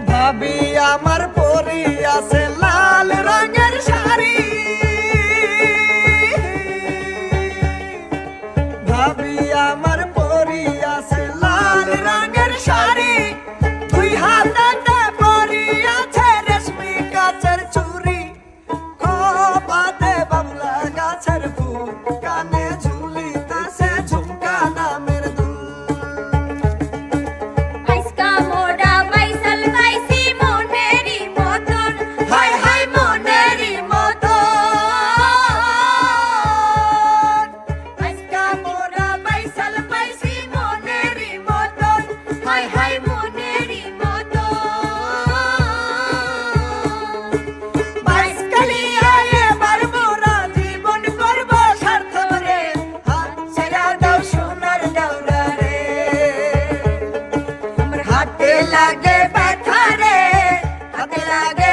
ভাবি আমার পরি আছে লাল রঙের শাড়ি, ভাবি আমার পরি আছে লাল রঙের শাড়ি, দুই হাতে পরি আছে রেশমি কাচের চুড়ি, খোপাতে বাবলা গাছের ফুল, কানে ঝুলিতেছে ঝুমকা নামের দুল। আইসকা মোরা বাইসাল পাইছি মনেরই মতন, হায় হায় মনেরই মতন, আইসকা মোরা বাইসাল পাইছি মনেরই মতন, হায় হায় মনেরই মতন। বাইসকালিয়া এবার মোরা জীবন করব সার্থক রে, হাত ছেড়া দাও সোনার ডাউরা রে, আমার হাতে লাগে ব্যথা রে, হাতে লাগে